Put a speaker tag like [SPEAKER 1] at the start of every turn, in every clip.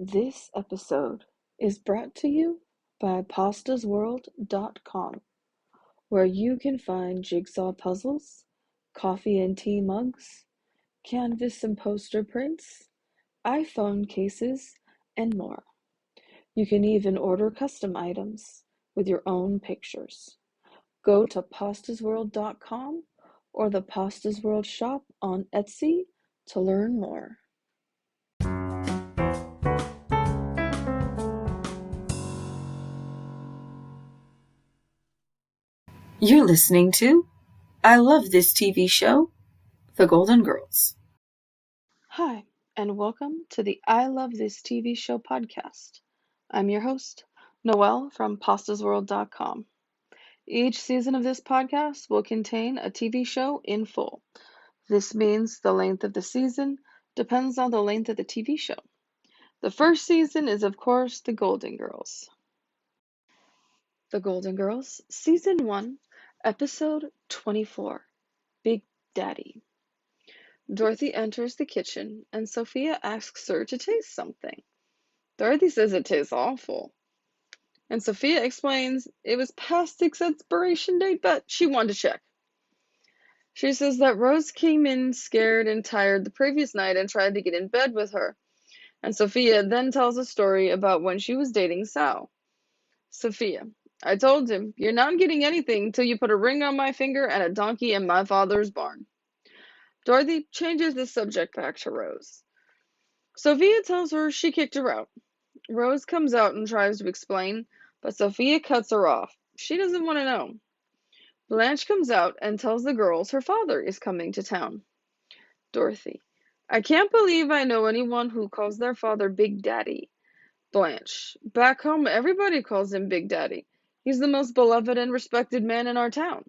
[SPEAKER 1] This episode is brought to you by pastasworld.com, where you can find jigsaw puzzles, coffee and tea mugs, canvas and poster prints, iPhone cases, and more. You can even order custom items with your own pictures. Go to pastasworld.com or the Pastas World shop on Etsy to learn more.
[SPEAKER 2] You're listening to I Love This TV Show, The Golden Girls.
[SPEAKER 1] Hi, and welcome to the I Love This TV Show podcast. I'm your host, Noelle from pastasworld.com. Each season of this podcast will contain a TV show in full. This means the length of the season depends on the length of the TV show. The first season is, of course, The Golden Girls. The Golden Girls, Season 1, Episode 24, Big Daddy. Dorothy enters the kitchen, and Sophia asks her to taste something. Dorothy says it tastes awful. And Sophia explains it was past its expiration date, but she wanted to check. She says that Rose came in scared and tired the previous night and tried to get in bed with her. And Sophia then tells a story about when she was dating Sal. Sophia, I told him, you're not getting anything till you put a ring on my finger and a donkey in my father's barn. Dorothy changes the subject back to Rose. Sophia tells her she kicked her out. Rose comes out and tries to explain, but Sophia cuts her off. She doesn't want to know. Blanche comes out and tells the girls her father is coming to town. Dorothy, I can't believe I know anyone who calls their father Big Daddy. Blanche, back home everybody calls him Big Daddy. He's the most beloved and respected man in our town.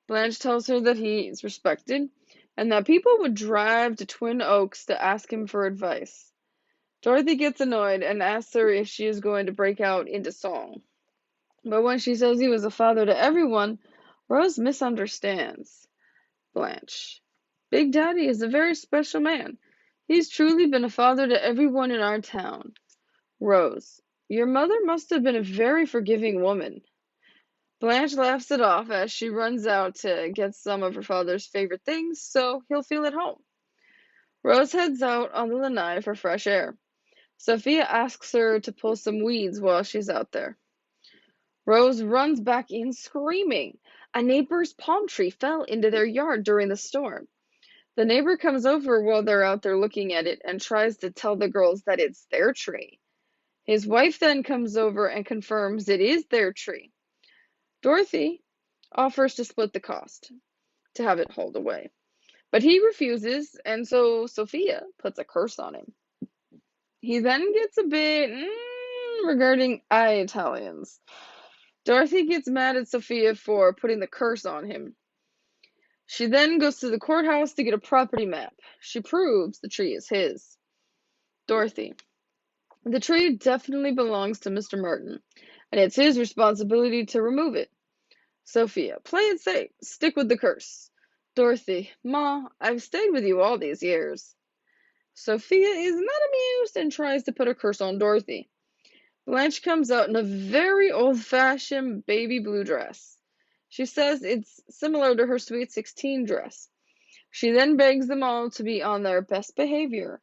[SPEAKER 1] Blanche tells her that he is respected and that people would drive to Twin Oaks to ask him for advice. Dorothy gets annoyed and asks her if she is going to break out into song. But when she says he was a father to everyone, Rose misunderstands. Blanche, Big Daddy is a very special man. He's truly been a father to everyone in our town. Rose, your mother must have been a very forgiving woman. Blanche laughs it off as she runs out to get some of her father's favorite things so he'll feel at home. Rose heads out on the lanai for fresh air. Sophia asks her to pull some weeds while she's out there. Rose runs back in screaming. A neighbor's palm tree fell into their yard during the storm. The neighbor comes over while they're out there looking at it and tries to tell the girls that it's their tree. His wife then comes over and confirms it is their tree. Dorothy offers to split the cost, to have it hauled away. But he refuses, and so Sophia puts a curse on him. He then gets a bit regarding Italians. Dorothy gets mad at Sophia for putting the curse on him. She then goes to the courthouse to get a property map. She proves the tree is his. Dorothy, the tree definitely belongs to Mr. Martin, and it's his responsibility to remove it. Sophia, play it safe. Stick with the curse. Dorothy, Ma, I've stayed with you all these years. Sophia is not amused and tries to put a curse on Dorothy. Blanche comes out in a very old-fashioned baby blue dress. She says it's similar to her Sweet 16 dress. She then begs them all to be on their best behavior,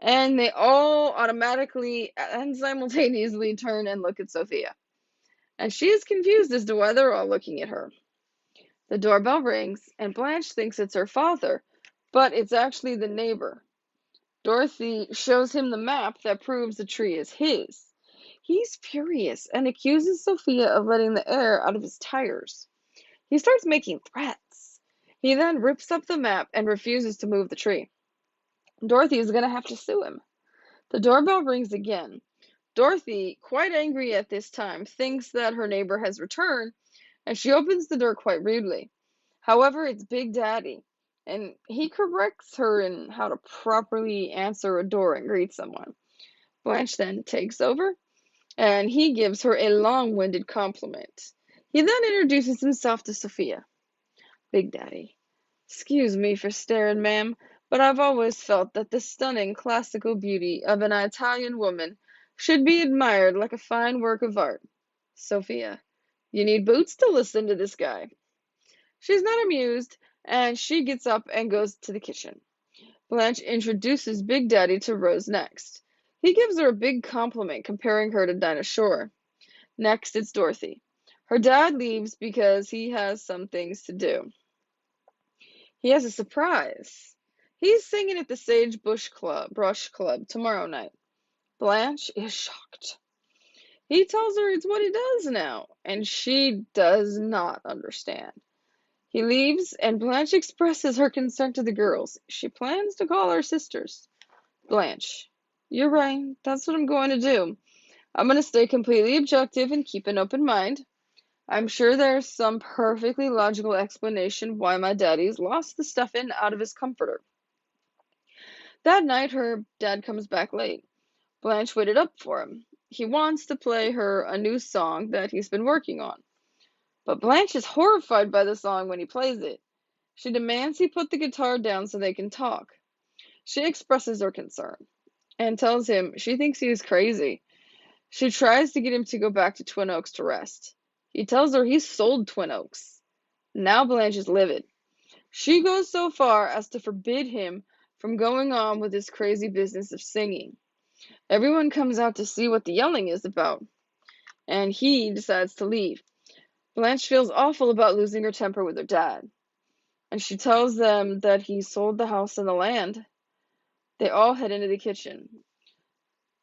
[SPEAKER 1] and they all automatically and simultaneously turn and look at Sophia. And she is confused as to why they're all looking at her. The doorbell rings, and Blanche thinks it's her father, but it's actually the neighbor. Dorothy shows him the map that proves the tree is his. He's furious and accuses Sophia of letting the air out of his tires. He starts making threats. He then rips up the map and refuses to move the tree. Dorothy is going to have to sue him. The doorbell rings again. Dorothy, quite angry at this time, thinks that her neighbor has returned, and she opens the door quite rudely. However, it's Big Daddy, and he corrects her in how to properly answer a door and greet someone. Blanche then takes over, and he gives her a long-winded compliment. He then introduces himself to Sophia. Big Daddy, excuse me for staring, ma'am, but I've always felt that the stunning classical beauty of an Italian woman should be admired like a fine work of art. Sophia, you need boots to listen to this guy. She's not amused, and she gets up and goes to the kitchen. Blanche introduces Big Daddy to Rose next. He gives her a big compliment, comparing her to Dinah Shore. Next, it's Dorothy. Her dad leaves because he has some things to do. He has a surprise. He's singing at the Brush Club tomorrow night. Blanche is shocked. He tells her it's what he does now, and she does not understand. He leaves, and Blanche expresses her concern to the girls. She plans to call her sisters. Blanche, you're right. That's what I'm going to do. I'm going to stay completely objective and keep an open mind. I'm sure there's some perfectly logical explanation why my daddy's lost the stuffing out of his comforter. That night, her dad comes back late. Blanche waited up for him. He wants to play her a new song that he's been working on. But Blanche is horrified by the song when he plays it. She demands he put the guitar down so they can talk. She expresses her concern and tells him she thinks he is crazy. She tries to get him to go back to Twin Oaks to rest. He tells her he's sold Twin Oaks. Now Blanche is livid. She goes so far as to forbid him from going on with his crazy business of singing. Everyone comes out to see what the yelling is about, and he decides to leave. Blanche feels awful about losing her temper with her dad, and she tells them that he sold the house and the land. They all head into the kitchen.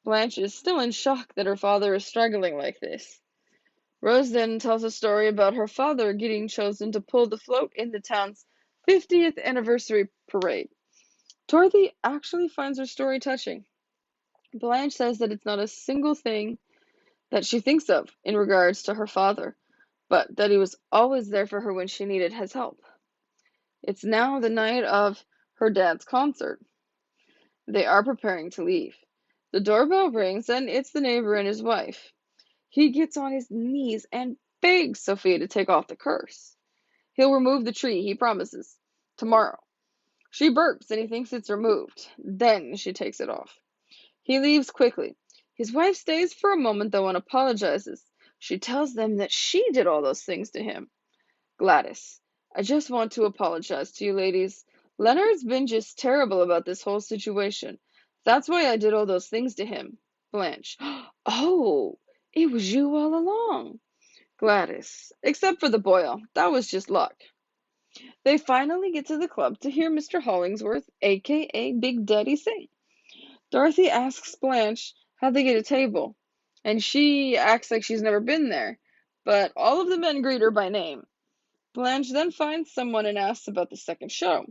[SPEAKER 1] Blanche is still in shock that her father is struggling like this. Rose then tells a story about her father getting chosen to pull the float in the town's 50th anniversary parade. Dorothy actually finds her story touching. Blanche says that it's not a single thing that she thinks of in regards to her father, but that he was always there for her when she needed his help. It's now the night of her dad's concert. They are preparing to leave. The doorbell rings, and it's the neighbor and his wife. He gets on his knees and begs Sophia to take off the curse. He'll remove the tree, he promises. Tomorrow. She burps, and he thinks it's removed. Then she takes it off. He leaves quickly. His wife stays for a moment, though, and apologizes. She tells them that she did all those things to him. Gladys, I just want to apologize to you ladies. Leonard's been just terrible about this whole situation. That's why I did all those things to him. Blanche, oh, it was you all along. Gladys, except for the boil. That was just luck. They finally get to the club to hear Mr. Hollingsworth, aka Big Daddy, sing. Dorothy asks Blanche how they get a table, and she acts like she's never been there, but all of the men greet her by name. Blanche then finds someone and asks about the second show.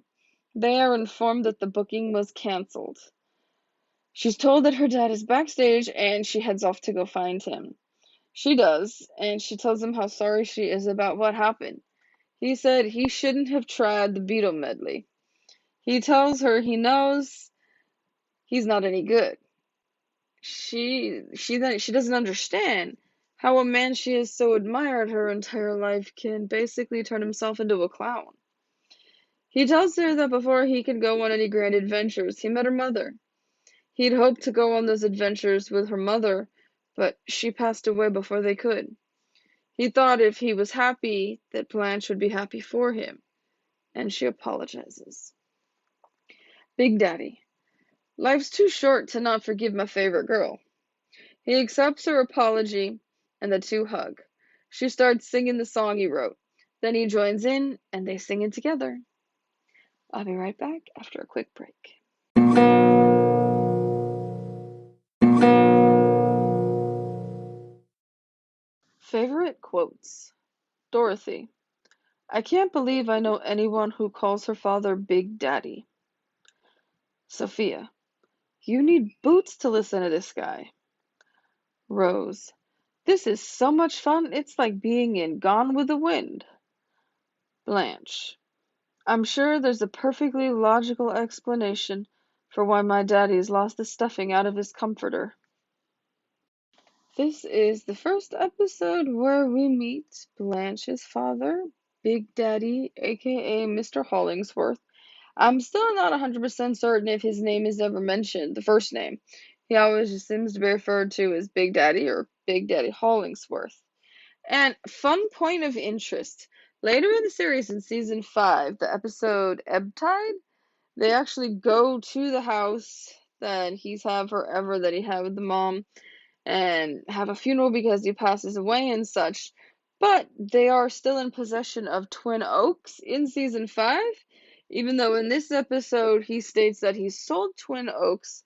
[SPEAKER 1] They are informed that the booking was cancelled. She's told that her dad is backstage, and she heads off to go find him. She does, and she tells him how sorry she is about what happened. He said he shouldn't have tried the Beatle medley. He tells her he knows he's not any good. She doesn't understand how a man she has so admired her entire life can basically turn himself into a clown. He tells her that before he could go on any grand adventures, he met her mother. He'd hoped to go on those adventures with her mother, but she passed away before they could. He thought if he was happy, that Blanche would be happy for him, and she apologizes. Big Daddy, life's too short to not forgive my favorite girl. He accepts her apology, and the two hug. She starts singing the song he wrote. Then he joins in, and they sing it together. I'll be right back after a quick break. Favorite quotes. Dorothy. I can't believe I know anyone who calls her father Big Daddy. Sophia. You need boots to listen to this guy. Rose. This is so much fun, it's like being in Gone with the Wind. Blanche. I'm sure there's a perfectly logical explanation for why my daddy's lost the stuffing out of his comforter. This is the first episode where we meet Blanche's father, Big Daddy, aka Mr. Hollingsworth, I'm still not 100% certain if his name is ever mentioned, the first name. He always just seems to be referred to as Big Daddy or Big Daddy Hollingsworth. And fun point of interest, later in the series in season 5, the episode Ebb Tide, they actually go to the house that he's had forever, that he had with the mom, and have a funeral because he passes away and such. But they are still in possession of Twin Oaks in season 5, even though in this episode he states that he sold Twin Oaks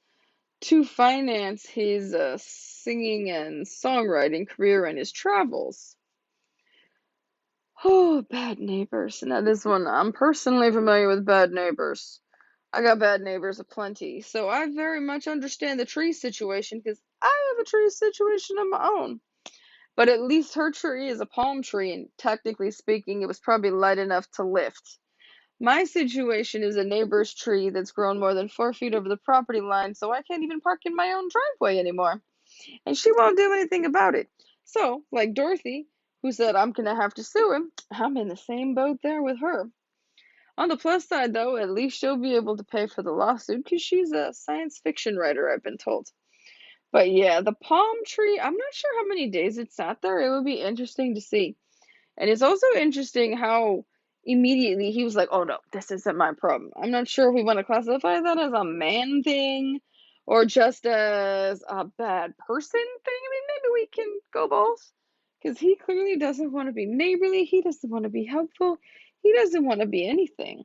[SPEAKER 1] to finance his singing and songwriting career and his travels. Oh, Bad Neighbors. Now this one, I'm personally familiar with Bad Neighbors. I got bad neighbors aplenty, so I very much understand the tree situation because I have a tree situation of my own. But at least her tree is a palm tree, and technically speaking, it was probably light enough to lift. My situation is a neighbor's tree that's grown more than 4 feet over the property line, so I can't even park in my own driveway anymore. And she won't do anything about it. So, like Dorothy, who said I'm gonna have to sue him, I'm in the same boat there with her. On the plus side, though, at least she'll be able to pay for the lawsuit because she's a science fiction writer, I've been told. But yeah, the palm tree, I'm not sure how many days it sat there. It would be interesting to see. And it's also interesting how immediately he was like, oh no, this isn't my problem. I'm not sure if we want to classify that as a man thing or just as a bad person thing. I mean, maybe we can go both. Because he clearly doesn't want to be neighborly. He doesn't want to be helpful. He doesn't want to be anything.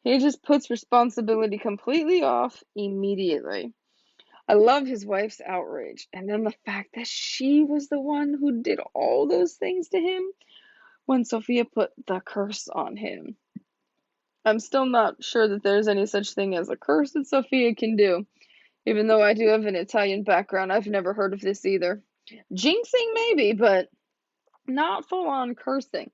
[SPEAKER 1] He just puts responsibility completely off immediately. I love his wife's outrage, and then the fact that she was the one who did all those things to him when Sophia put the curse on him. I'm still not sure that there's any such thing as a curse that Sophia can do. Even though I do have an Italian background, I've never heard of this either. Jinxing maybe, but not full-on cursing.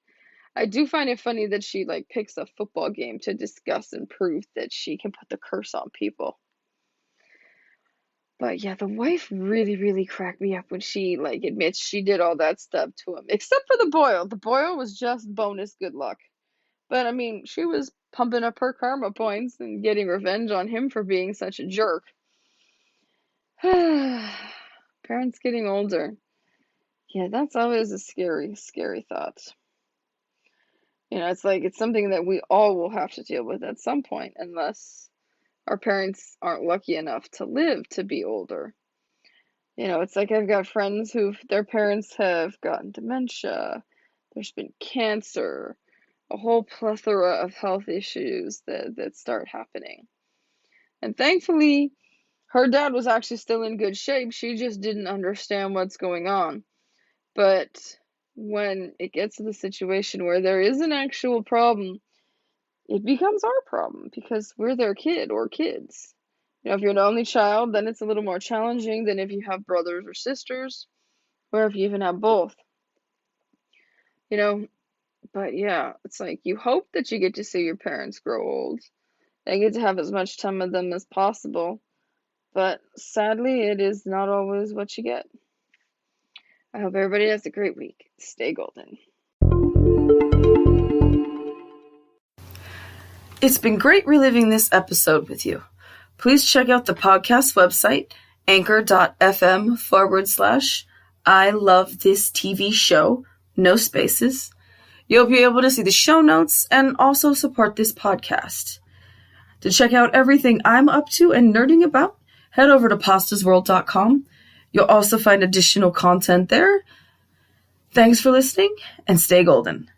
[SPEAKER 1] I do find it funny that she picks a football game to discuss and prove that she can put the curse on people. But yeah, the wife really, really cracked me up when she admits she did all that stuff to him. Except for the boil. The boil was just bonus good luck. But I mean, she was pumping up her karma points and getting revenge on him for being such a jerk. Parents getting older. Yeah, that's always a scary, scary thought. It's something that we all will have to deal with at some point, unless our parents aren't lucky enough to live to be older. It's like I've got friends their parents have gotten dementia, there's been cancer, a whole plethora of health issues that start happening. And thankfully, her dad was actually still in good shape. She just didn't understand what's going on. But when it gets to the situation where there is an actual problem, it becomes our problem because we're their kid or kids. If you're an only child, then it's a little more challenging than if you have brothers or sisters, or if you even have both. But yeah, it's like you hope that you get to see your parents grow old and get to have as much time with them as possible. But sadly, it is not always what you get. I hope everybody has a great week. Stay golden.
[SPEAKER 2] It's been great reliving this episode with you. Please check out the podcast website, anchor.fm/I love this TV show, no spaces. You'll be able to see the show notes and also support this podcast. To check out everything I'm up to and nerding about, head over to pastasworld.com. You'll also find additional content there. Thanks for listening and stay golden.